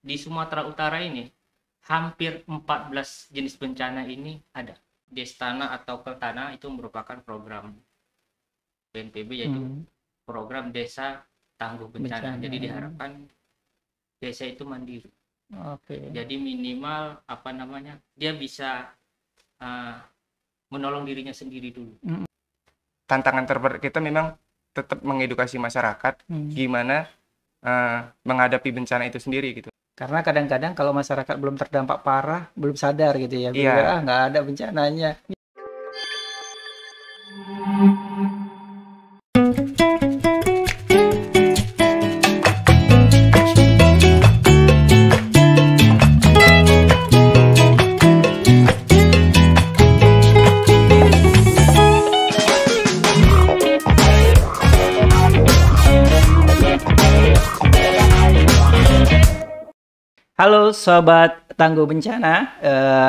di Sumatera Utara ini hampir 14 jenis bencana ini ada. Destana atau Keltana itu merupakan program BNPB, yaitu program Desa Tangguh Bencana. Jadi diharapkan desa itu mandiri. Jadi minimal dia bisa menolong dirinya sendiri dulu. Tantangan terberat kita memang tetap mengedukasi masyarakat gimana menghadapi bencana itu sendiri gitu. Karena kadang-kadang kalau masyarakat belum terdampak parah, belum sadar gitu ya. Iya. Nggak ada bencananya. Halo Sobat Tangguh Bencana,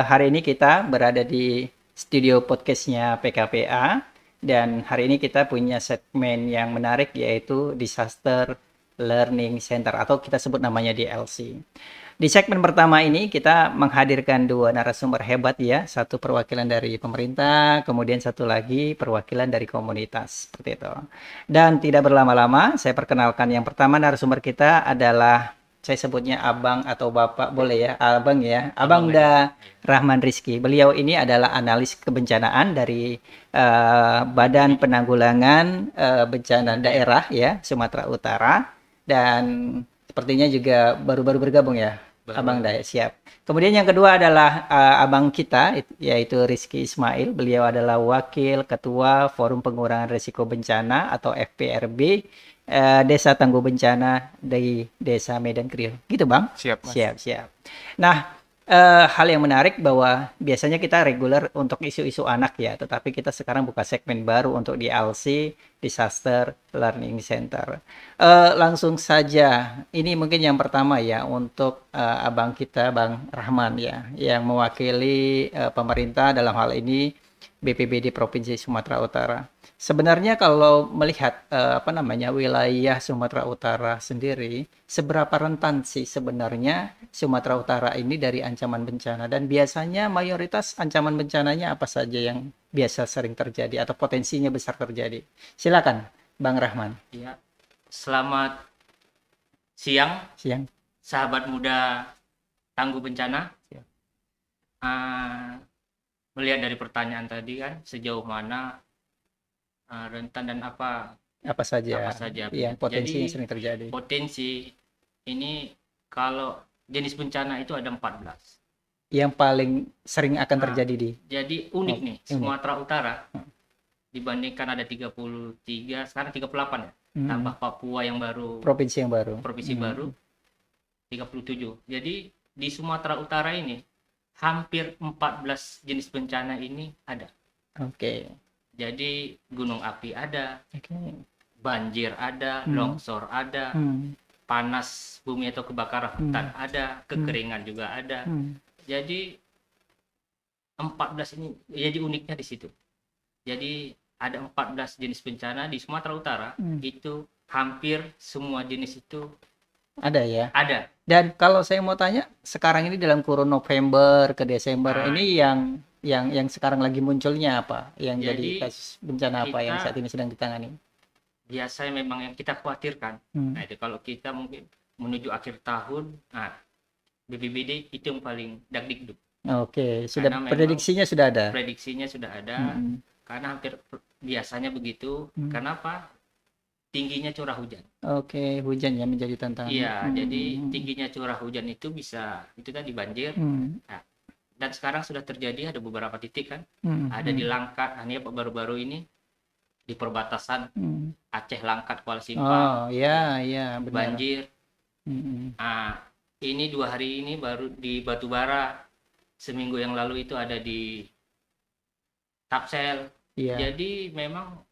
hari ini kita berada di studio podcastnya PKPA dan hari ini kita punya segmen yang menarik yaitu Disaster Learning Center atau kita sebut namanya DLC. Di segmen pertama ini kita menghadirkan dua narasumber hebat ya, satu perwakilan dari pemerintah, kemudian satu lagi perwakilan dari komunitas, seperti itu. Dan tidak berlama-lama, saya perkenalkan yang pertama narasumber kita adalah saya sebutnya Abang atau Bapak, boleh ya, Abang ya. Abang Rahman Rizky. Beliau ini adalah analis kebencanaan dari Badan Penanggulangan Bencana Daerah ya, Sumatera Utara. Dan sepertinya juga baru-baru bergabung ya, Abang Daya, siap. Kemudian yang kedua adalah abang kita, yaitu Rizky Ismail. Beliau adalah Wakil Ketua Forum Pengurangan Risiko Bencana atau FPRB Desa Tangguh Bencana dari Desa Medan Kriol. Gitu Bang? Siap, Mas. Siap. Nah, hal yang menarik bahwa biasanya kita reguler untuk isu-isu anak ya, tetapi kita sekarang buka segmen baru untuk DLC, Disaster Learning Center. Langsung saja, ini mungkin yang pertama ya untuk abang kita, Bang Rahman ya, yang mewakili pemerintah dalam hal ini BPBD Provinsi Sumatera Utara. Sebenarnya kalau melihat wilayah Sumatera Utara sendiri, seberapa rentan sih sebenarnya Sumatera Utara ini dari ancaman bencana, dan biasanya mayoritas ancaman bencananya apa saja yang biasa sering terjadi atau potensinya besar terjadi? Silakan Bang Rahman. Ya. Selamat siang. Sahabat muda Tangguh Bencana. Melihat dari pertanyaan tadi kan, sejauh mana rentan dan apa saja yang potensi yang sering terjadi. Potensi ini kalau jenis bencana itu ada 14 yang paling sering akan terjadi di. Jadi unik nih, Sumatera Utara dibandingkan ada 33, sekarang 38 ya. Tambah Papua yang baru, provinsi baru 37. Jadi di Sumatera Utara ini hampir 14 jenis bencana ini ada. Jadi gunung api ada, banjir ada, longsor ada, panas bumi atau kebakaran hutan ada, kekeringan juga ada. Jadi 14 ini jadi uniknya di situ. Jadi ada 14 jenis bencana di Sumatera Utara, itu hampir semua jenis itu ada ya? Ada. Dan kalau saya mau tanya, sekarang ini dalam kurun November ke Desember ini yang sekarang lagi munculnya apa? Yang jadi kasus bencana apa yang saat ini sedang ditangani? Biasanya memang yang kita khawatirkan. Nah, itu kalau kita mungkin menuju akhir tahun, BPBD itu yang paling dagdikduk. Sudah prediksinya sudah ada. Karena hampir biasanya begitu. Kenapa? Tingginya curah hujan. Hujan ya menjadi tantangan. Iya, jadi tingginya curah hujan itu bisa itu tadi banjir. Nah, dan sekarang sudah terjadi, ada beberapa titik kan. Ada di Langkat, ini baru-baru ini di perbatasan Aceh Langkat Kuala Simpang. Iya, benar. Banjir. Ini 2 hari ini baru di Batubara. Seminggu yang lalu itu ada di Tapsel. Jadi memang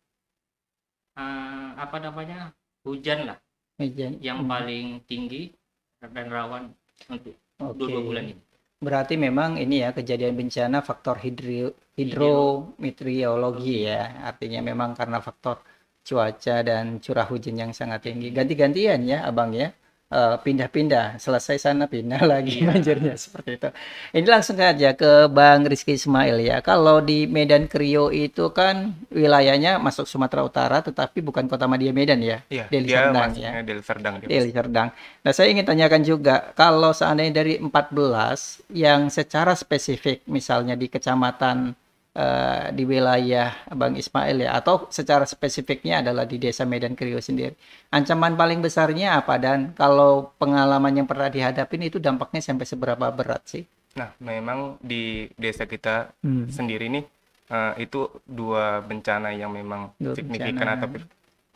hujan yang paling tinggi dan rawan untuk 2 bulan ini. Berarti memang ini ya kejadian bencana faktor hidrometeorologi ya, artinya memang karena faktor cuaca dan curah hujan yang sangat tinggi, ganti-gantian ya abang ya, pindah-pindah, selesai sana pindah lagi banjirnya seperti itu. Ini langsung saja ke Bang Rizky Ismail ya. Kalau di Medan Krio itu kan wilayahnya masuk Sumatera Utara, tetapi bukan Kota Madia Medan ya. Iya, Deli dia Serdang masuknya ya. Deli Serdang. Deli Serdang. Nah, saya ingin tanyakan juga, kalau seandainya dari 14 yang secara spesifik, misalnya di kecamatan di wilayah Bang Ismail ya, atau secara spesifiknya adalah di Desa Medan Krio sendiri. Ancaman paling besarnya apa, dan kalau pengalaman yang pernah dihadapin itu dampaknya sampai seberapa berat sih? Nah, memang di desa kita sendiri nih itu 2 bencana yang memang signifikan atau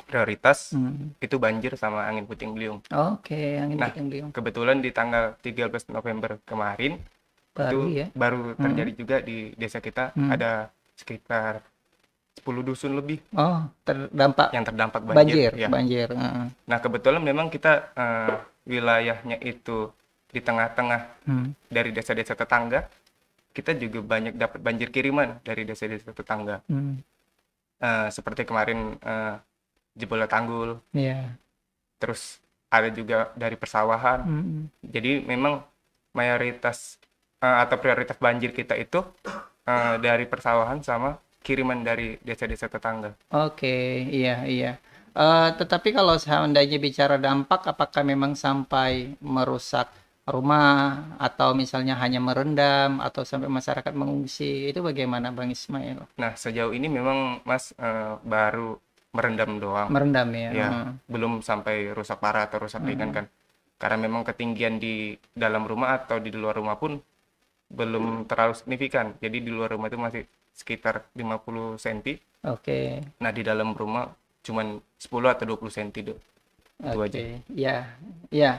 prioritas, itu banjir sama angin puting beliung. Oke, angin puting beliung. Kebetulan di tanggal 13 November kemarin baru terjadi juga di desa kita, ada sekitar 10 dusun lebih yang terdampak banjir. Banjir. Nah, kebetulan memang kita wilayahnya itu di tengah-tengah dari desa-desa tetangga. Kita juga banyak dapat banjir kiriman dari desa-desa tetangga. Seperti kemarin jebol tanggul. Terus ada juga dari persawahan. Jadi memang mayoritas atau prioritas banjir kita itu dari persawahan sama kiriman dari desa-desa tetangga. Oke, iya. Tetapi kalau seandainya bicara dampak, apakah memang sampai merusak rumah atau misalnya hanya merendam atau sampai masyarakat mengungsi, itu bagaimana Bang Ismail? Nah, sejauh ini memang Mas baru merendam doang. Merendam ya. Ya, belum sampai rusak parah atau rusak ringan kan. Karena memang ketinggian di dalam rumah atau di luar rumah pun belum terlalu signifikan. Jadi di luar rumah itu masih sekitar 50 cm. Oke. Nah, di dalam rumah cuman 10 atau 20 cm itu aja. Ya.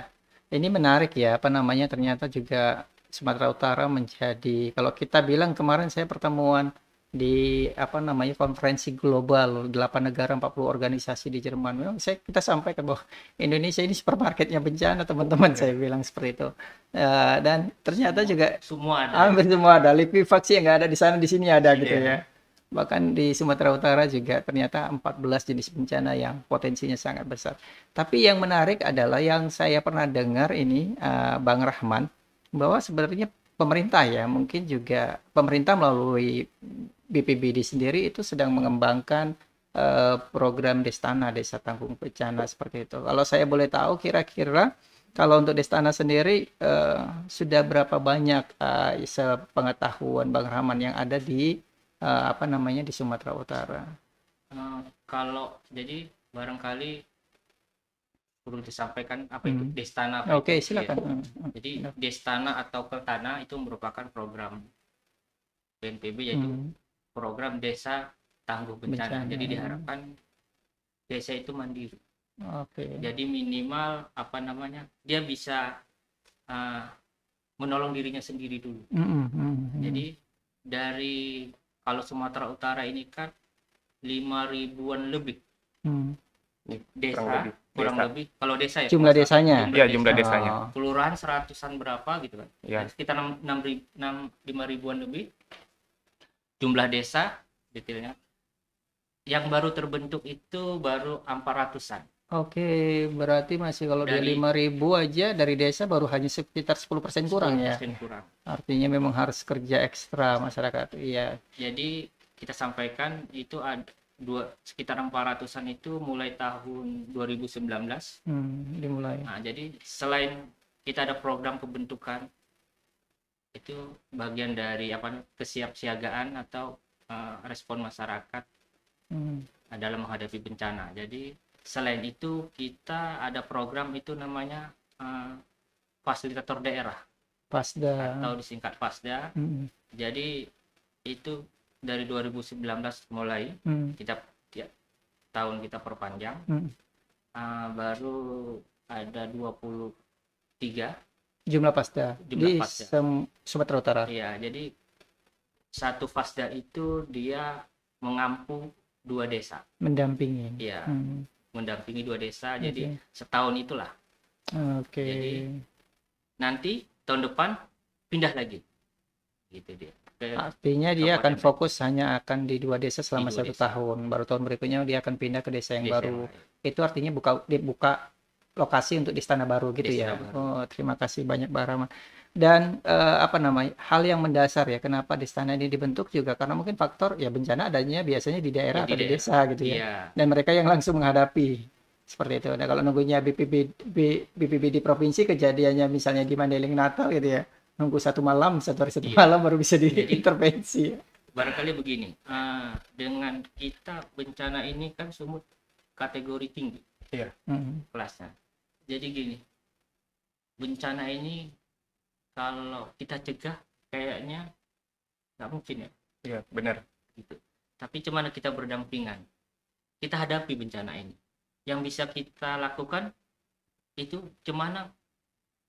Ini menarik ya, ternyata juga Sumatera Utara menjadi, kalau kita bilang kemarin saya pertemuan di konferensi global 8 negara 40 organisasi di Jerman. Memang kita sampaikan bahwa Indonesia ini supermarketnya bencana, teman-teman. Saya bilang seperti itu. Dan ternyata juga hampir semua ada. Likuifaksi yang nggak ada di sana, di sini ada gitu ya. Bahkan di Sumatera Utara juga ternyata 14 jenis bencana yang potensinya sangat besar. Tapi yang menarik adalah yang saya pernah dengar ini, Bang Rahman, bahwa sebenarnya pemerintah ya, mungkin juga pemerintah melalui BPBD sendiri itu sedang mengembangkan program Destana, Desa Tangguh Bencana seperti itu. Kalau saya boleh tahu, kira-kira kalau untuk Destana sendiri sudah berapa banyak sepengetahuan Bang Rahman yang ada di di Sumatera Utara? Kalau jadi barangkali perlu disampaikan apa itu Destana. Oke, silakan. Jadi Destana atau Keltana itu merupakan program BNPB, yaitu program Desa Tangguh Bencana. Jadi diharapkan desa itu mandiri. Jadi minimal dia bisa menolong dirinya sendiri dulu. Jadi dari kalau Sumatera Utara ini kan 5.000-an lebih desa, kurang lebih. Kalau desa ya jumlah desanya. Jumlah desanya. Kelurahan 100-an berapa gitu kan. Ya. Sekitar 5.000-an lebih. Jumlah desa detailnya. Yang baru terbentuk itu baru 400-an. Oke, berarti masih kalau dari 5.000 aja dari desa baru hanya sekitar 10% kurang 10% ya. Kurang. Artinya memang harus kerja ekstra masyarakat. Iya. Jadi kita sampaikan itu ada sekitar 400-an itu mulai tahun 2019. Dimulai. Nah, jadi selain kita ada program pembentukan, itu bagian dari kesiapsiagaan atau respon masyarakat dalam menghadapi bencana. Jadi selain itu kita ada program itu namanya fasilitator daerah, Fasda, atau disingkat Fasda. Jadi itu dari 2019 mulai kita tiap tahun kita perpanjang. Baru ada 23 jumlah Fasda di Sumatera Utara. Iya, jadi satu Fasda itu dia mengampu 2 desa. Mendampingi. Iya. Mendampingi 2 desa. Jadi setahun itulah. Jadi nanti tahun depan pindah lagi. Gitu dia. Artinya dia akan fokus hanya akan di 2 desa selama 1 tahun. Baru tahun berikutnya dia akan pindah ke desa yang baru. Itu artinya buka lokasi untuk Destana Baru gitu ya. Baru. Oh, terima kasih banyak Bang Rahman. Dan hal yang mendasar ya kenapa Destana ini dibentuk juga karena mungkin faktor ya bencana adanya biasanya di daerah atau di desa gitu ya. Iya. Dan mereka yang langsung menghadapi seperti itu. Nah, kalau nunggunya BPBD di provinsi kejadiannya misalnya di Mandailing Natal gitu ya. Nunggu satu hari satu malam baru bisa diintervensi. Barangkali begini, dengan kita bencana ini kan sumut kategori tinggi. Iya. Kelasnya. Jadi gini, bencana ini kalau kita cegah kayaknya nggak mungkin ya. Iya, benar. Gitu. Tapi cuman kita berdampingan. Kita hadapi bencana ini. Yang bisa kita lakukan itu cuman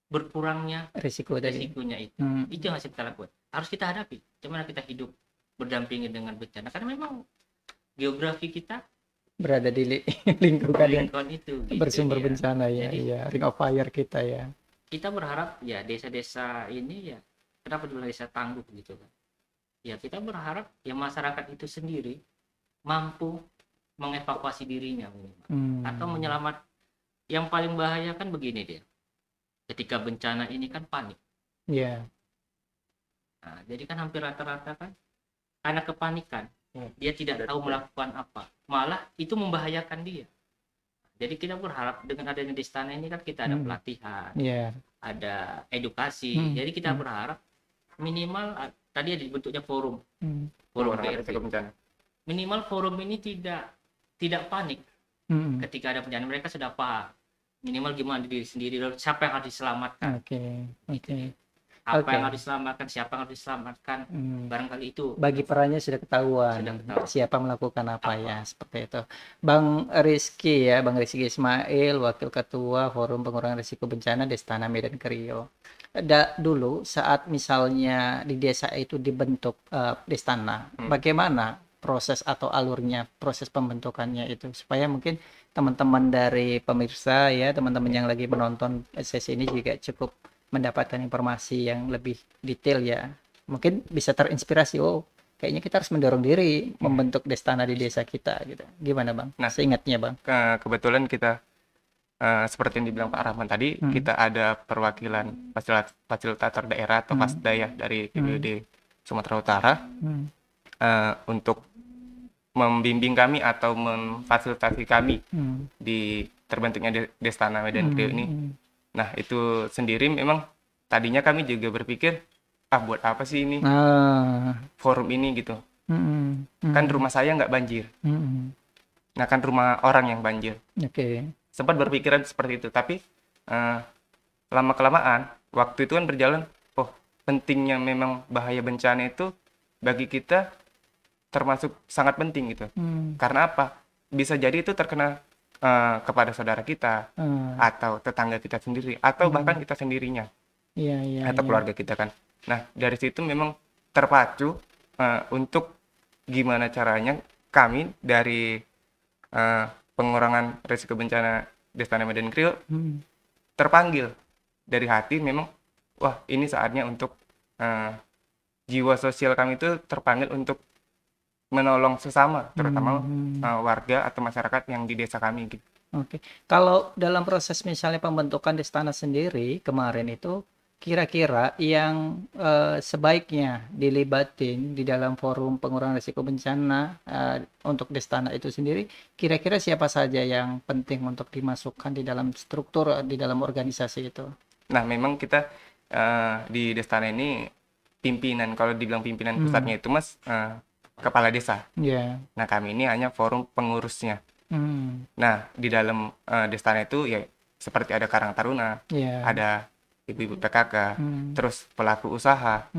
berkurangnya risikonya itu. Itu yang harus kita lakukan. Harus kita hadapi. Cuman kita hidup berdampingan dengan bencana. Karena memang geografi kita berada di lingkungan itu gitu, bersumber bencana ya. Jadi, ring of fire kita ya. Kita berharap ya desa-desa ini ya kenapa dibilang desa tangguh gitu kan. Ya kita berharap ya masyarakat itu sendiri mampu mengevakuasi dirinya atau menyelamat. Yang paling bahaya kan begini dia. Ketika bencana ini kan panik. Iya. Nah, jadi kan hampir rata-rata kan karena kepanikan dia tidak tahu melakukan apa, malah itu membahayakan dia. Jadi kita berharap dengan adanya Destana ini kan kita ada pelatihan, ada edukasi. Jadi kita berharap minimal tadi ada bentuknya forum PRT. Minimal forum ini tidak panik ketika ada bencana. Mereka sudah paham minimal gimana diri sendiri, siapa yang harus diselamatkan. Apa yang harus diselamatkan, siapa yang harus diselamatkan, barangkali itu bagi perannya sudah ketahuan siapa melakukan apa ya, seperti itu. Bang Rizky Ismail, Wakil Ketua Forum Pengurangan Risiko Bencana Destana Medan Krio. Dulu saat misalnya di desa itu dibentuk Destana, bagaimana proses atau alurnya, proses pembentukannya itu, supaya mungkin teman-teman dari pemirsa ya, teman-teman yang lagi menonton sesi ini juga cukup mendapatkan informasi yang lebih detail ya. Mungkin bisa terinspirasi, kayaknya kita harus mendorong diri membentuk Destana di desa kita gitu. Gimana Bang? Nah, seingatnya Bang. Kebetulan kita seperti yang dibilang Pak Rahman tadi, kita ada perwakilan fasilitator daerah atau Fasdaya dari PBD Sumatera Utara untuk membimbing kami atau memfasilitasi kami di terbentuknya Destana Medan Krio ini. Nah, itu sendiri memang tadinya kami juga berpikir, buat apa sih ini forum ini gitu. Kan rumah saya nggak banjir. Nah, kan rumah orang yang banjir. Sempat berpikiran seperti itu, tapi lama-kelamaan waktu itu kan berjalan, pentingnya memang bahaya bencana itu bagi kita termasuk sangat penting gitu. Karena apa? Bisa jadi itu terkena kepada saudara kita atau tetangga kita sendiri atau bahkan kita sendirinya atau keluarga kita kan. Nah, dari situ memang terpacu untuk gimana caranya kami dari pengurangan risiko bencana Destana Medan Krio terpanggil dari hati, memang ini saatnya untuk jiwa sosial kami itu terpanggil untuk menolong sesama, terutama warga atau masyarakat yang di desa kami gitu. Kalau dalam proses misalnya pembentukan Destana sendiri kemarin itu, kira-kira yang sebaiknya dilibatin di dalam forum pengurangan risiko bencana untuk Destana itu sendiri, kira-kira siapa saja yang penting untuk dimasukkan di dalam struktur, di dalam organisasi itu? Nah, memang kita di Destana ini pimpinan, kalau dibilang pimpinan pusatnya itu Mas, kepala desa. Nah, kami ini hanya forum pengurusnya. Nah, di dalam Destana itu ya seperti ada Karang Taruna, ada ibu-ibu PKK, terus pelaku usaha,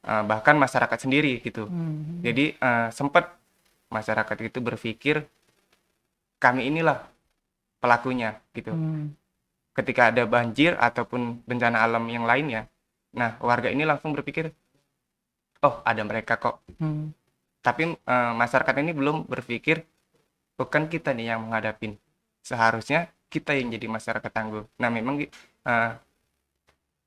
bahkan masyarakat sendiri gitu. Jadi sempat masyarakat itu berpikir kami inilah pelakunya gitu. Ketika ada banjir ataupun bencana alam yang lainnya, nah warga ini langsung berpikir, ada mereka kok. Tapi masyarakat ini belum berpikir, bukan kita nih yang menghadapin. Seharusnya kita yang jadi masyarakat tangguh. Nah, memang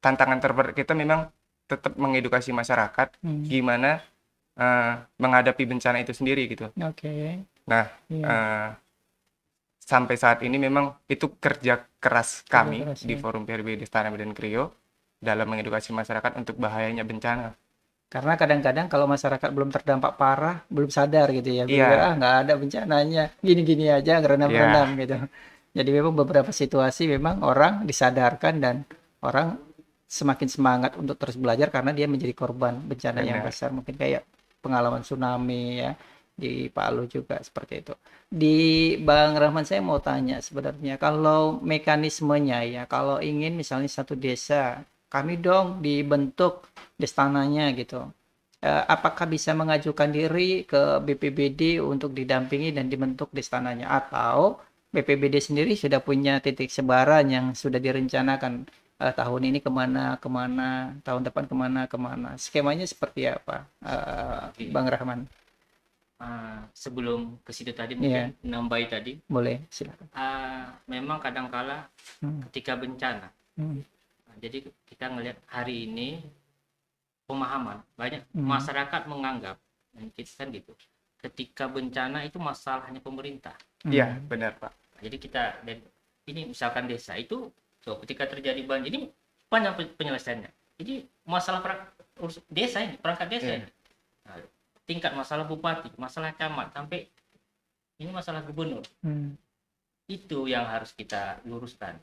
tantangan terberat kita memang tetap mengedukasi masyarakat gimana menghadapi bencana itu sendiri gitu. Nah, sampai saat ini memang itu kerja keras kami di ya. Forum PRB Desa Medan Krio dalam mengedukasi masyarakat untuk bahayanya bencana. Karena kadang-kadang kalau masyarakat belum terdampak parah, belum sadar gitu ya, Iya. nggak ada bencananya, gini-gini aja, ngerenam-renam gitu. Jadi memang beberapa situasi memang orang disadarkan dan orang semakin semangat untuk terus belajar karena dia menjadi korban bencana yang besar. Mungkin kayak pengalaman tsunami ya, di Palu juga seperti itu. Di Bang Rahman, saya mau tanya sebenarnya, kalau mekanismenya ya, kalau ingin misalnya satu desa, kami dong dibentuk destananya gitu. Apakah bisa mengajukan diri ke BPBD untuk didampingi dan dibentuk destananya, atau BPBD sendiri sudah punya titik sebaran yang sudah direncanakan tahun ini kemana, tahun depan kemana. Skemanya seperti apa, Bang Rahman? Sebelum ke situ tadi mungkin nambahin tadi. Boleh, silakan. Memang kadangkala ketika bencana, jadi kita ngelihat hari ini pemahaman banyak masyarakat menganggap, dan kita kan gitu, ketika bencana itu masalahnya pemerintah. Iya, benar Pak. Jadi kita, ini misalkan desa itu, ketika terjadi banjir ini panjang penyelesaiannya. Jadi masalah desa ini, perangkat desa ini, tingkat masalah bupati, masalah camat, sampai ini masalah gubernur. Itu yang harus kita luruskan,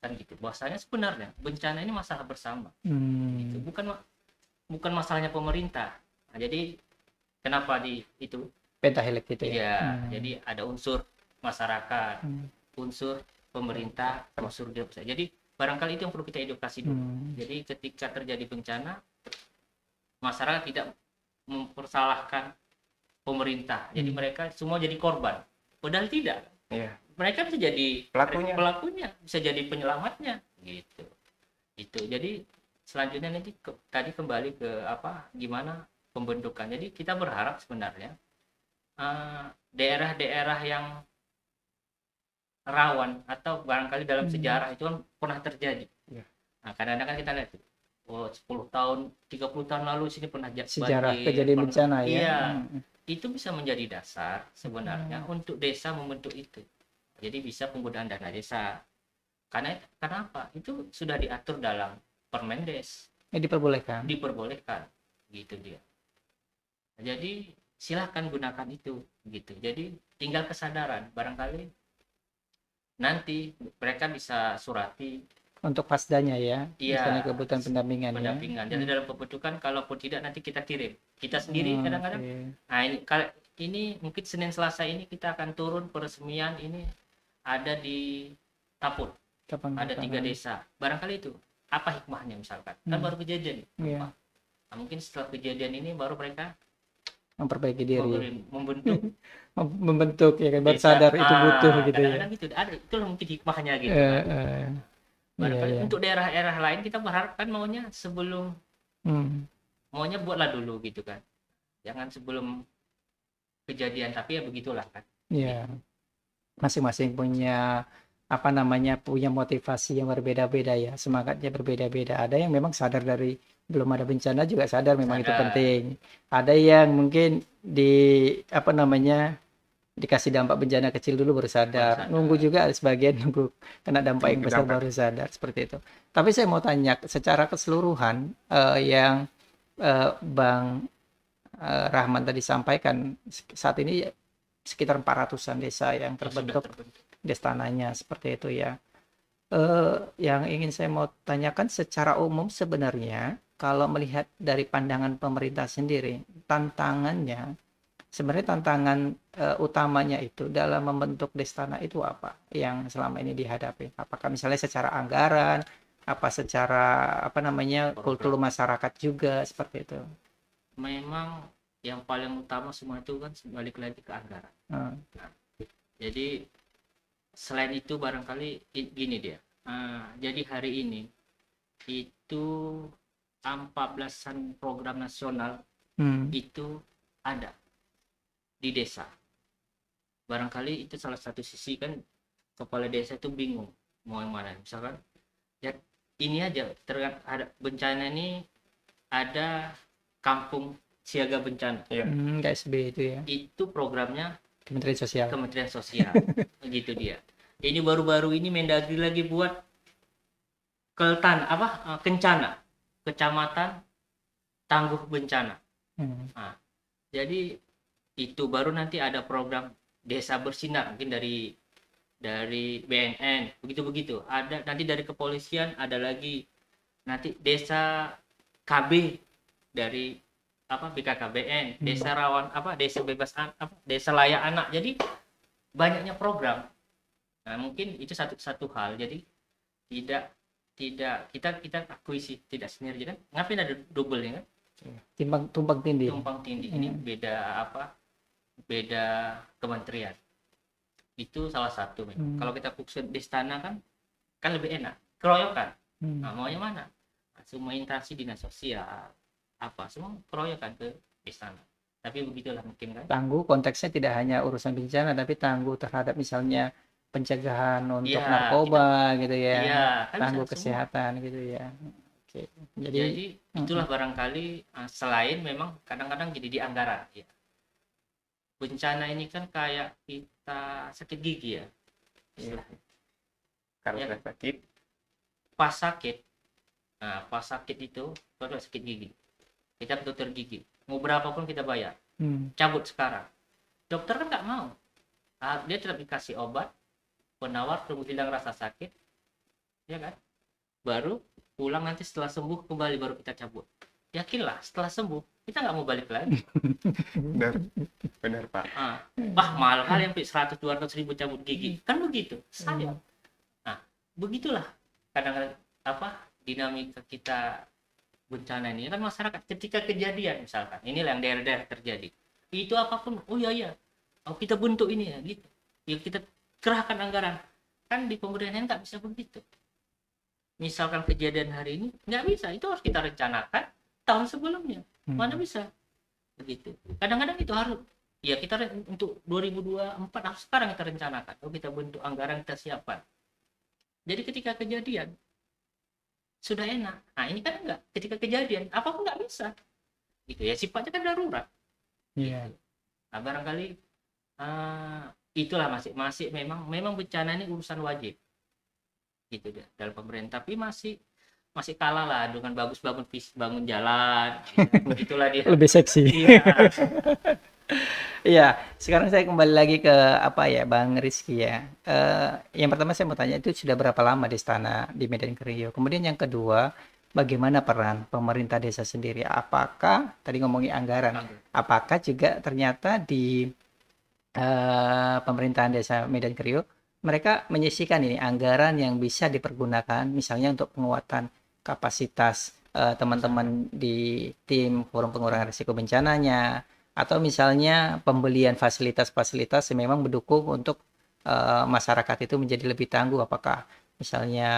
kan gitu. Bahwasanya sebenarnya bencana ini masalah bersama. Gitu. Bukan masalahnya pemerintah. Nah, jadi kenapa itu pentahelix gitu ya? Jadi ada unsur masyarakat, unsur pemerintah, unsur desa. Jadi barangkali itu yang perlu kita edukasi dulu. Jadi ketika terjadi bencana, masyarakat tidak mempersalahkan pemerintah. Jadi mereka semua jadi korban. Padahal tidak. Mereka bisa jadi pelakunya, bisa jadi penyelamatnya, gitu. Itu. Jadi selanjutnya nanti tadi kembali ke gimana pembentukan. Jadi kita berharap sebenarnya daerah-daerah yang rawan atau barangkali dalam sejarah itu kan pernah terjadi. Nah, kadang-kadang kan kita lihat 10 tahun, 30 tahun lalu sini pernah sejarah kejadian bencana ya. Iya. Itu bisa menjadi dasar sebenarnya untuk desa membentuk itu. Jadi bisa penggunaan dana desa. Karena apa? Itu sudah diatur dalam Permendes. Diperbolehkan. Gitu dia. Jadi silahkan gunakan itu gitu. Jadi tinggal kesadaran, barangkali nanti mereka bisa surati untuk pasdanya ya. Misalnya kebutuhan pendampingan. Jadi dalam pembentukan, kalaupun tidak nanti kita kirim. Kita sendiri kadang-kadang. Nah, ini mungkin Senin Selasa ini kita akan turun peresmian ini ada di Taput. Ada 3 desa. Barangkali itu apa hikmahnya misalkan? Kan baru kejadian. Nah, mungkin setelah kejadian ini baru mereka memperbaiki diri, membentuk ya kan, baru sadar itu butuh gitu ya. Kadang-kadang gitu. Itu mungkin hikmahnya gitu kan. Barangkali untuk daerah-daerah lain kita berharap kan maunya sebelum maunya buatlah dulu gitu kan. Jangan sebelum kejadian, tapi ya begitulah kan. Iya. Masing-masing punya punya motivasi yang berbeda-beda ya, semangatnya berbeda-beda. Ada yang memang sadar dari belum ada bencana juga sadar memang itu penting. Ada yang mungkin dikasih dampak bencana kecil dulu baru sadar. Nunggu juga, ada sebagian nunggu kena dampak yang besar baru sadar, seperti itu. Tapi saya mau tanya secara keseluruhan yang Bang Rahman tadi sampaikan, saat ini sekitar 400-an desa yang terbentuk destananya seperti itu ya. Yang ingin saya mau tanyakan secara umum sebenarnya kalau melihat dari pandangan pemerintah sendiri, tantangan utamanya itu dalam membentuk destana itu apa yang selama ini dihadapi? Apakah misalnya secara anggaran, secara kultur masyarakat juga seperti itu? Memang yang paling utama semua itu kan balik lagi ke anggaran. Nah, jadi selain itu barangkali gini dia. Jadi hari ini itu 14-an program nasional itu ada di desa. Barangkali itu salah satu sisi kan kepala desa itu bingung mau yang mana. Misalkan ya ini aja ada bencana ini, ada kampung siaga bencana. KSB itu ya. Itu programnya Kementerian Sosial. Kementerian Sosial. Begitu dia. Ini baru-baru ini Mendagri lagi buat Kencana, Kecamatan Tangguh Bencana. Nah, jadi itu baru nanti ada program Desa Bersinar mungkin dari BNN begitu. Ada nanti dari kepolisian, ada lagi nanti desa KB dari BKKBN, desa rawan desa bebas desa layak anak. Jadi banyaknya program. Nah, mungkin itu satu hal. Jadi tidak kita akui sih tidak sinergi kan. Ngapain ada double-nya kan? Tumpang tindih. Ini beda kementerian. Itu salah satu. Kalau kita fokus di istana kan lebih enak, keroyokan. Nah, maunya mana? Semua instansi dinas sosial semua keroyokan ke istana. Tapi begitulah mungkin kan. Tangguh konteksnya tidak hanya urusan bencana, tapi tangguh terhadap misalnya pencegahan untuk narkoba gitu ya. Kan tangguh kesehatan semua. Gitu ya. Oke. Jadi itulah barangkali selain memang kadang-kadang jadi di anggaran ya. Bencana ini kan kayak kita sakit gigi ya. Kalau sakit. Pas sakit itu kalau sakit gigi, kita ke dokter gigi, mau berapapun kita bayar, cabut sekarang. Dokter kan nggak mau, dia tetap dikasih obat penawar untuk hilang rasa sakit, ya kan? Baru pulang nanti setelah sembuh kembali baru kita cabut. Yakinlah setelah sembuh kita nggak mau balik lagi. Benar Pak. Mahal kali sampai 100-200 ribu cabut gigi, kan begitu. Sayang. Nah, begitulah kadang-kadang dinamika kita bencana ini kan masyarakat ketika kejadian misalkan inilah yang daerah-daerah terjadi itu apapun kita bentuk ini ya gitu ya, kita kerahkan anggaran kan di pemerintahan nggak bisa begitu. Misalkan kejadian hari ini nggak bisa, itu harus kita rencanakan tahun sebelumnya, mana bisa begitu. Kadang-kadang itu harus ya kita untuk 2024 harus sekarang kita rencanakan, kita bentuk anggaran, kita siapkan. Jadi ketika kejadian sudah enak. Nah ini kan enggak, ketika kejadian apapun nggak bisa gitu ya, sifatnya kan darurat. Gitu. Nah barangkali itulah masih memang bencana ini urusan wajib gitu ya, dalam pemerintah, tapi masih kalah lah dengan bagus bangun jalan gitu. Begitulah dia lebih seksi. Iya, sekarang saya kembali lagi ke Bang Rizky ya. Yang pertama saya mau tanya, itu sudah berapa lama di istana di Medan Kereo? Kemudian yang kedua, bagaimana peran pemerintah desa sendiri? Apakah tadi ngomongin anggaran, apakah juga ternyata di pemerintahan desa Medan Kereo mereka menyisihkan ini anggaran yang bisa dipergunakan misalnya untuk penguatan kapasitas teman-teman di tim forum pengurangan risiko bencananya, atau misalnya pembelian fasilitas-fasilitas yang memang mendukung untuk masyarakat itu menjadi lebih tangguh, apakah misalnya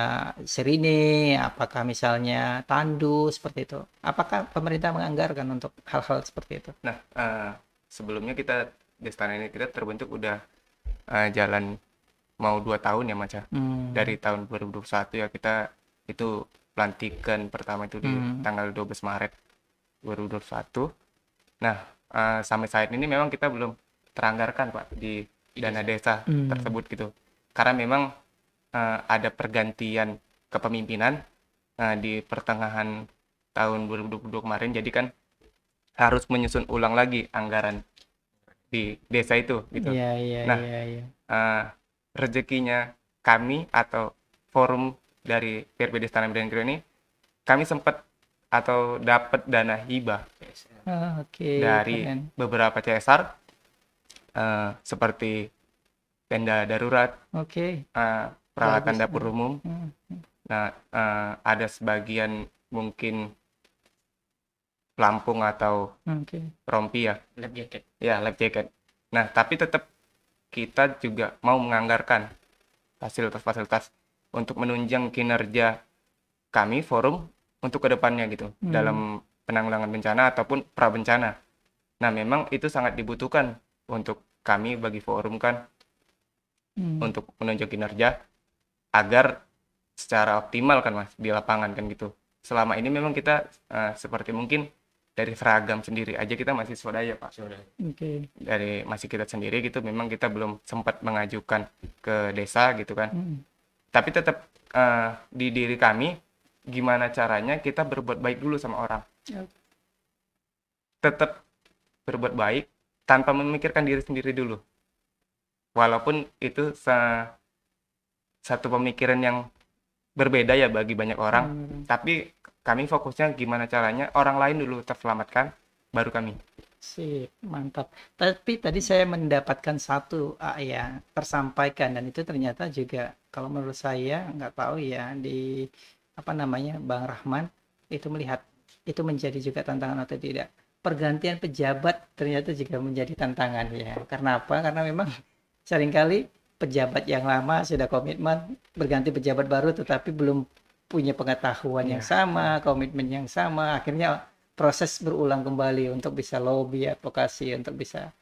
sirine, apakah misalnya tandu, seperti itu. Apakah pemerintah menganggarkan untuk hal-hal seperti itu? Nah, sebelumnya kita di istana ini kita terbentuk udah jalan mau 2 tahun ya Mas ya. Dari tahun 2021 ya kita itu pelantikan pertama itu di tanggal 12 Maret 2021. Nah, sampai saat ini memang kita belum teranggarkan Pak di dana desa tersebut gitu. Karena memang ada pergantian kepemimpinan di pertengahan tahun 2022 kemarin, jadi kan harus menyusun ulang lagi anggaran di desa itu gitu. Rezekinya kami atau forum dari PRB Desa Medan Kereo ini, kami sempat atau dapat dana hibah dari beberapa CSR seperti tenda darurat, peralatan dapur umum. Nah, ada sebagian mungkin pelampung atau rompi ya, lab jacket. Nah, tapi tetap kita juga mau menganggarkan fasilitas-fasilitas untuk menunjang kinerja kami forum untuk kedepannya gitu dalam penanggulangan bencana ataupun prabencana. Nah, memang itu sangat dibutuhkan untuk kami bagi forum kan untuk menunjang kinerja agar secara optimal kan Mas di lapangan kan gitu. Selama ini memang kita seperti mungkin dari seragam sendiri aja kita masih swadaya Pak. Okay. Dari masih kita sendiri gitu, memang kita belum sempat mengajukan ke desa gitu kan. Tapi tetap di diri kami gimana caranya kita berbuat baik dulu sama orang. Tetap berbuat baik tanpa memikirkan diri sendiri dulu. Walaupun itu satu pemikiran yang berbeda ya bagi banyak orang, tapi kami fokusnya gimana caranya orang lain dulu terselamatkan, baru kami. Sip, mantap. Tapi tadi saya mendapatkan satu ya tersampaikan, dan itu ternyata juga kalau menurut saya nggak tahu ya di Bang Rahman itu melihat itu menjadi juga tantangan atau tidak. Pergantian pejabat ternyata juga menjadi tantangan ya. Karena apa? Karena memang seringkali pejabat yang lama sudah komitmen, berganti pejabat baru tetapi belum punya pengetahuan yang sama, komitmen yang sama, akhirnya proses berulang kembali untuk bisa lobby, advokasi, untuk bisa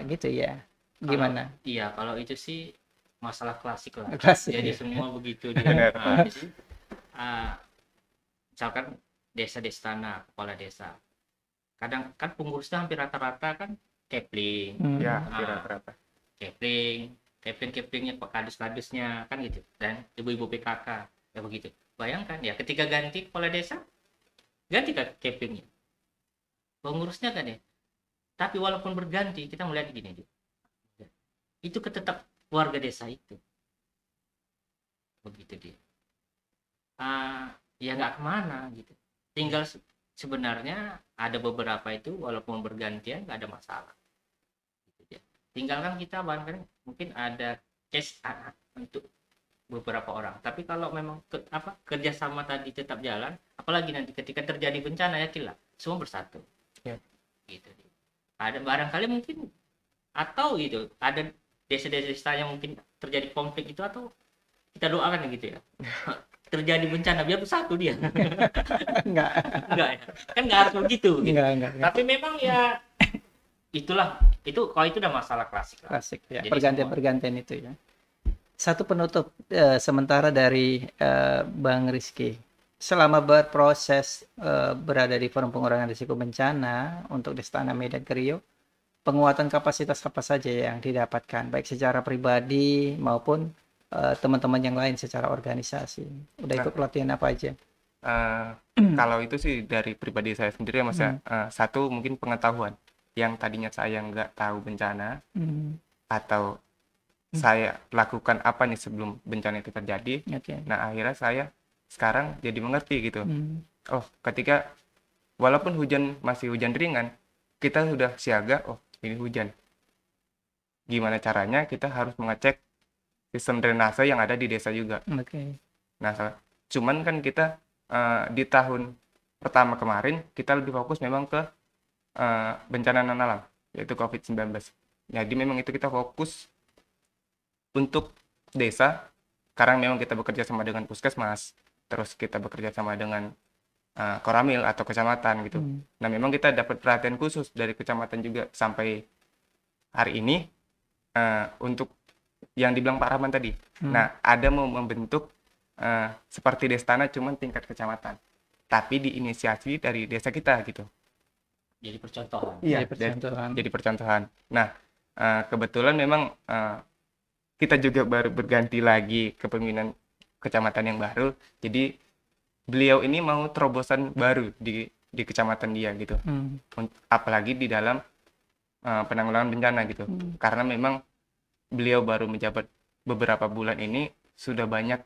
gitu ya. Gimana? Kalau itu sih masalah klasik lah. Jadi semua begitu. Misalkan desa-desa, kepala desa, kadang kan pengurusnya hampir rata-rata kan Kepling. Hampir rata-rata. Keplingnya Pak kadus-kadusnya kan gitu, dan ibu-ibu PKK. Ya begitu. Bayangkan ya, ketika ganti kepala desa, ganti ke Keplingnya, pengurusnya kan ya. Tapi walaupun berganti, kita melihat gini, itu tetap warga desa itu. Begitu dia. Ya nggak kemana gitu. Tinggal sebenarnya ada beberapa itu walaupun bergantian nggak ada masalah. Gitu dia. Tinggal kan kita bahkan mungkin ada case untuk beberapa orang, tapi kalau memang kerjasama tadi tetap jalan, apalagi nanti ketika terjadi bencana, yakinlah semua bersatu. Gitu. Ada barangkali mungkin atau gitu ada desa-desa yang mungkin terjadi konflik itu, atau kita doakan gitu ya terjadi bencana biar bersatu dia. enggak ya, kan nggak harus begitu gitu. Enggak. Tapi memang ya itulah, kalau itu udah masalah klasik ya. Pergantian itu ya. Satu penutup sementara dari Bang Rizky, selama berproses berada di Forum Pengurangan Risiko Bencana untuk Destana Medan ke Riau, penguatan kapasitas apa saja yang didapatkan, baik secara pribadi maupun teman-teman yang lain secara organisasi? Udah ikut pelatihan apa aja? Kalau itu sih dari pribadi saya sendiri ya Mas. Satu mungkin pengetahuan yang tadinya saya nggak tahu bencana, atau saya lakukan apa nih sebelum bencana itu terjadi. Nah akhirnya saya sekarang jadi mengerti gitu. Oh, ketika walaupun masih hujan ringan, kita sudah siaga. Oh, ini hujan. Gimana caranya? Kita harus mengecek sistem drainase yang ada di desa juga. Nah, cuman kan kita di tahun pertama kemarin kita lebih fokus memang ke bencana non alam, yaitu COVID-19. Jadi memang itu kita fokus untuk desa, karena memang kita bekerja sama dengan puskesmas, terus kita bekerja sama dengan Koramil atau kecamatan gitu. Nah memang kita dapat perhatian khusus dari kecamatan juga sampai hari ini untuk yang dibilang Pak Rahman tadi. Nah ada mau membentuk seperti Destana cuman tingkat kecamatan, tapi diinisiasi dari desa kita gitu. Jadi percontohan. Iya, jadi percontohan. Nah kebetulan memang kita juga baru berganti lagi kepemimpinan kecamatan yang baru, jadi beliau ini mau terobosan baru di kecamatan dia gitu. Apalagi di dalam penanggulangan bencana gitu. Karena memang beliau baru menjabat beberapa bulan ini, sudah banyak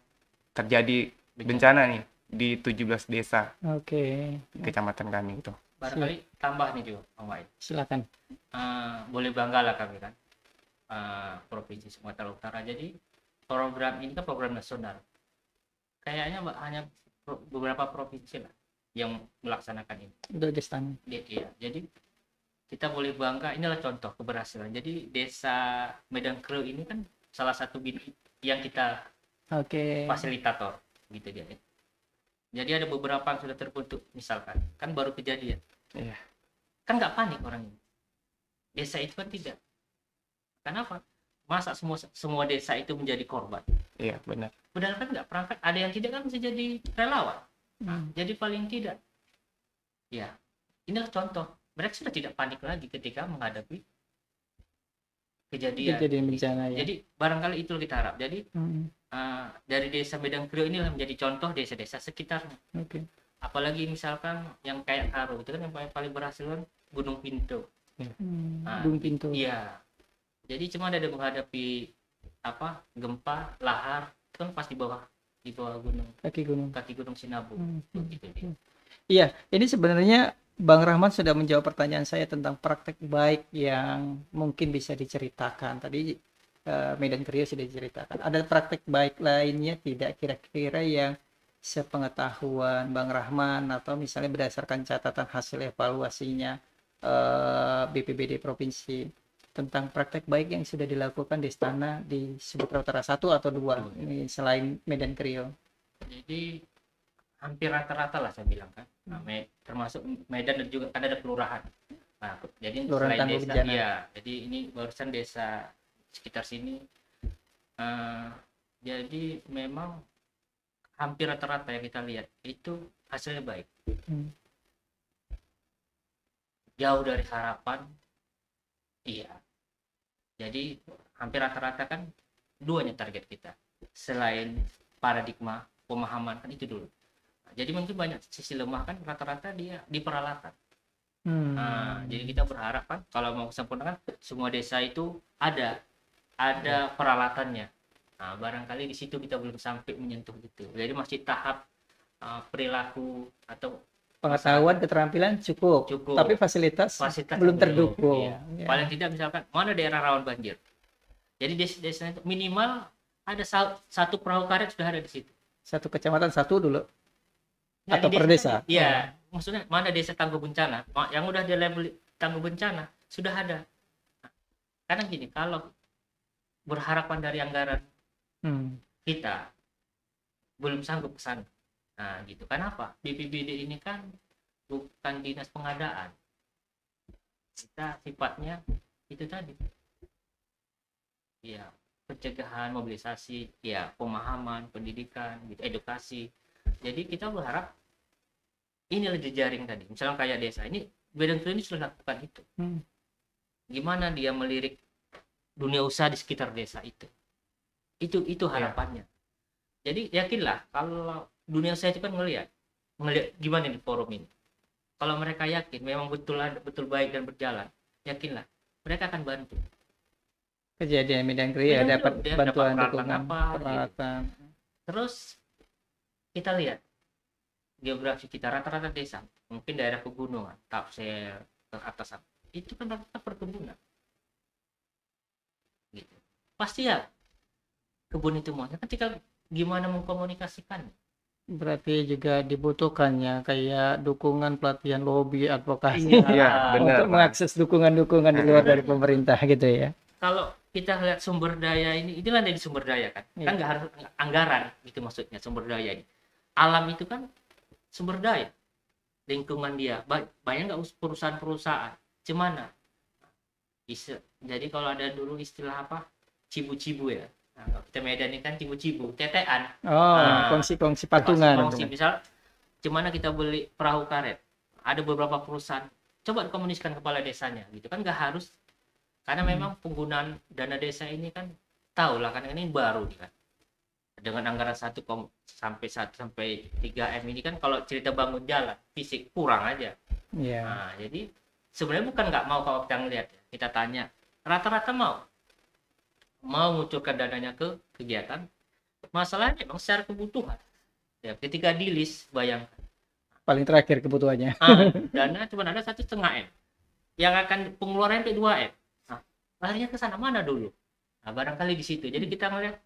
terjadi bencana nih di 17 desa di kecamatan kami gitu. Barangkali tambah nih juga Om Wai. Silakan. Boleh bangga lah kami kan, Provinsi Sumatera Utara. Jadi program ini kan program nasional. Kayaknya hanya beberapa provinsi lah yang melaksanakan ini. Udah Destana. Iya. Jadi kita boleh bangga, inilah contoh keberhasilan. Jadi desa Medan Kreu ini kan salah satu yang kita fasilitator gitu dia. Jadi ada beberapa yang sudah terbentuk, misalkan kan baru kejadian. Iya. Kan nggak panik orang ini. Desa itu kan tidak. Kenapa? Masa semua desa itu menjadi korban? Iya, benar. Padahal kan nggak perangkat, ada yang tidak kan bisa jadi relawan. Jadi paling tidak, ya inilah contoh mereka sudah tidak panik lagi ketika menghadapi kejadian bencana ya. Jadi barangkali itu kita harap. Jadi dari desa Medan Krio inilah menjadi contoh desa-desa sekitarnya. Apalagi misalkan yang kayak Karo itu kan yang paling berhasil kan Gunung Pinto. Gunung Pinto. Iya. Jadi cuma ada menghadapi gempa lahar itu kan pas di bawah kaki gunung Sinabung. Gitu. Iya, ini sebenarnya Bang Rahman sudah menjawab pertanyaan saya tentang praktek baik yang mungkin bisa diceritakan. Tadi Medan Krio sudah diceritakan. Ada praktek baik lainnya tidak kira-kira yang sepengetahuan Bang Rahman atau misalnya berdasarkan catatan hasil evaluasinya BPBD Provinsi tentang praktek baik yang sudah dilakukan di istana di Sumatera Utara 1 atau 2 ini selain Medan Krio? Jadi hampir rata-rata lah saya bilang kan. Termasuk Medan dan juga kan ada kelurahan. Nah, jadi selain desa ya, jadi ini barusan desa sekitar sini. Jadi memang hampir rata-rata yang kita lihat itu hasilnya baik. Jauh dari harapan. Iya. Jadi hampir rata-rata kan duanya target kita. Selain paradigma pemahaman kan itu dulu. Jadi mungkin banyak sisi lemah kan rata-rata dia di peralatan. Jadi kita berharap kan kalau mau sempurna kan semua desa itu ada peralatannya. Nah, barangkali di situ kita belum sampai menyentuh itu. Jadi masih tahap perilaku atau pengetahuan keterampilan cukup. Tapi fasilitas belum terdukung. Iya. Paling tidak misalkan mana daerah rawan banjir. Jadi desa itu minimal ada satu perahu karet sudah ada di situ. Satu kecamatan satu dulu. Atau per desa? Iya, maksudnya mana desa tangguh bencana, yang udah di label tangguh bencana sudah ada. Karena gini, kalau berharapan dari anggaran kita belum sanggup ke sana. Nah, gitu. Kenapa? BPBD ini kan bukan dinas pengadaan. Kita sifatnya itu tadi. Ya, pencegahan, mobilisasi, ya, pemahaman, pendidikan, gitu, edukasi. Jadi kita berharap inilah jejaring tadi. Misalnya kayak desa ini, Medan Krio ini sudah lakukan itu. Gimana dia melirik dunia usaha di sekitar desa itu? Itu harapannya. Jadi yakinlah kalau dunia usaha itu kan ngelihat gimana di forum ini. Kalau mereka yakin memang betul baik dan berjalan, yakinlah mereka akan bantu. Kejadian Medan Krio dapat bantuan dukungan peralatan. Gitu. Terus kita lihat geografi kita rata-rata desa, mungkin daerah pegunungan, Tapsel ke atas itu kan rata-rata perkebunan. Gitu. Pasti ya kebun itu maunya ketika gimana mengkomunikasikan. Berarti juga dibutuhkannya kayak dukungan pelatihan lobby advokasi benar, untuk mengakses dukungan-dukungan di luar dari pemerintah gitu ya. Kalau kita lihat sumber daya inilah dari sumber daya kan nggak harus anggaran gitu maksudnya sumber daya ini. Alam itu kan sumber daya, lingkungan dia banyak nggak perusahaan-perusahaan cemana. Jadi kalau ada dulu istilah cibu-cibu ya. Nah, kita Medan ini kan cibu-cibu, tetean. Kongsi patungan. Misal, cemana kita beli perahu karet. Ada beberapa perusahaan. Coba komunikasikan kepala desanya, gitu kan nggak harus. Karena memang penggunaan dana desa ini kan tahu lah, karena ini baru kan. Dengan anggaran 1 sampai 3 M ini kan kalau cerita bangun jalan fisik kurang aja. Nah, jadi sebenarnya bukan nggak mau kalau kita ngelihat, kita tanya rata-rata mau mengucurkan dananya ke kegiatan. Masalahnya memang secara kebutuhan. Ya, ketika di list bayangkan. Paling terakhir kebutuhannya. Dana cuma ada 1,5 M. Yang akan pengeluaran sampai 2 M. Nah, larinya ke sana mana dulu? Nah, barangkali di situ. Jadi kita ngelihat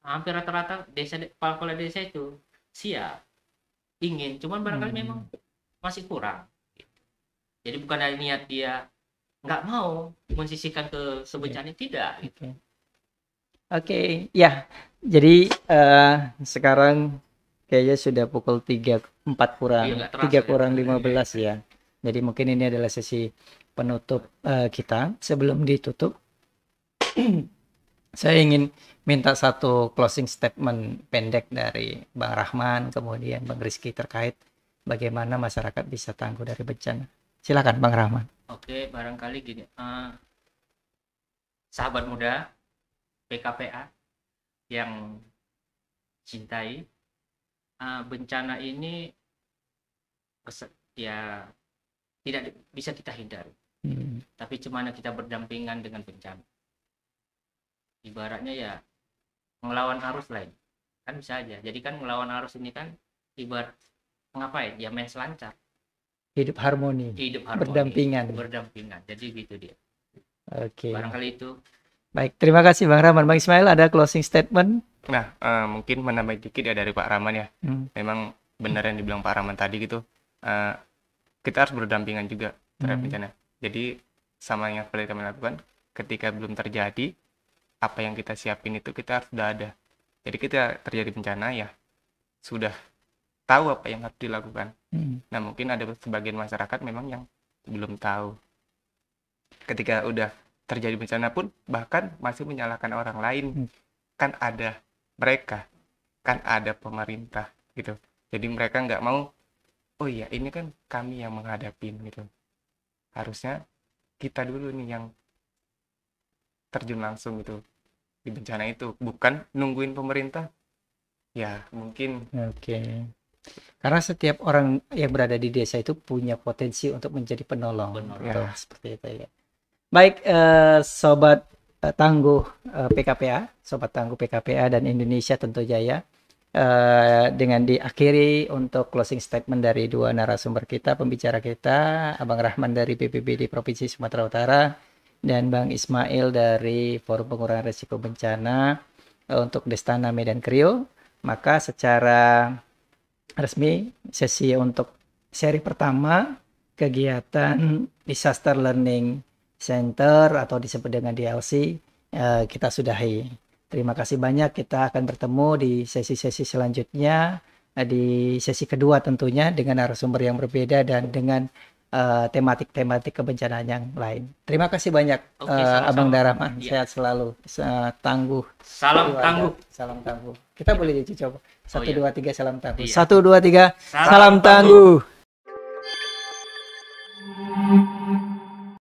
hampir rata-rata kepala desa itu siap ingin, cuman barangkali memang masih kurang gitu. Jadi bukan ada niat dia nggak mau mensisihkan ke sebencana, tidak gitu. Oke. Ya, jadi sekarang kayaknya sudah pukul 3 kurang 15 ya. Jadi mungkin ini adalah sesi penutup kita. Sebelum ditutup saya ingin minta satu closing statement pendek dari Bang Rahman, kemudian Bang Rizky terkait bagaimana masyarakat bisa tangguh dari bencana. Silakan Bang Rahman. Oke, barangkali gini, sahabat muda PKPA yang cintai, bencana ini ya tidak bisa kita hindari. Tapi cumana kita berdampingan dengan bencana. Ibaratnya ya melawan arus lain. Kan bisa aja. Jadi kan melawan arus ini kan ibarat ngapain? Ya main selancar. Hidup harmoni. Berdampingan. Jadi gitu dia. Oke. Barangkali itu. Baik, terima kasih Bang Rahman. Bang Ismail, ada closing statement? Nah, mungkin menambah dikit ya dari Pak Rahman ya. Memang benar yang dibilang Pak Rahman tadi gitu. Kita harus berdampingan juga terhadap bencana. Jadi sama yang seperti kami lakukan, ketika belum terjadi, apa yang kita siapin itu kita harus sudah ada. Jadi kita terjadi bencana ya sudah tahu apa yang harus dilakukan. Nah, mungkin ada sebagian masyarakat memang yang belum tahu. Ketika udah terjadi bencana pun bahkan masih menyalahkan orang lain. Kan ada mereka, kan ada pemerintah gitu. Jadi mereka nggak mau, oh iya ini kan kami yang menghadapin gitu. Harusnya kita dulu nih yang terjun langsung gitu di bencana itu, bukan nungguin pemerintah. Ya mungkin. Oke. Karena setiap orang yang berada di desa itu punya potensi untuk menjadi penolong. Ya. Seperti itu ya. Baik, sobat tangguh PKPA, sobat tangguh PKPA dan Indonesia tentu Jaya. Dengan diakhiri untuk closing statement dari dua narasumber kita, pembicara kita, Abang Rahman dari BPBD Provinsi Sumatera Utara dan Bang Ismail dari Forum Pengurangan Risiko Bencana untuk Destana Medan Krio. Maka secara resmi sesi untuk seri pertama kegiatan Disaster Learning Center atau disebut dengan DLC kita sudahi. Terima kasih banyak, kita akan bertemu di sesi-sesi selanjutnya, di sesi kedua tentunya dengan narasumber yang berbeda dan dengan tematik-tematik kebencanaan yang lain. Terima kasih banyak. Abang Rahman, sehat selalu, tangguh. Salam tangguh. Salam tangguh. Kita boleh coba. 1, 2, 3 salam tangguh. 1, 2, 3 salam tangguh.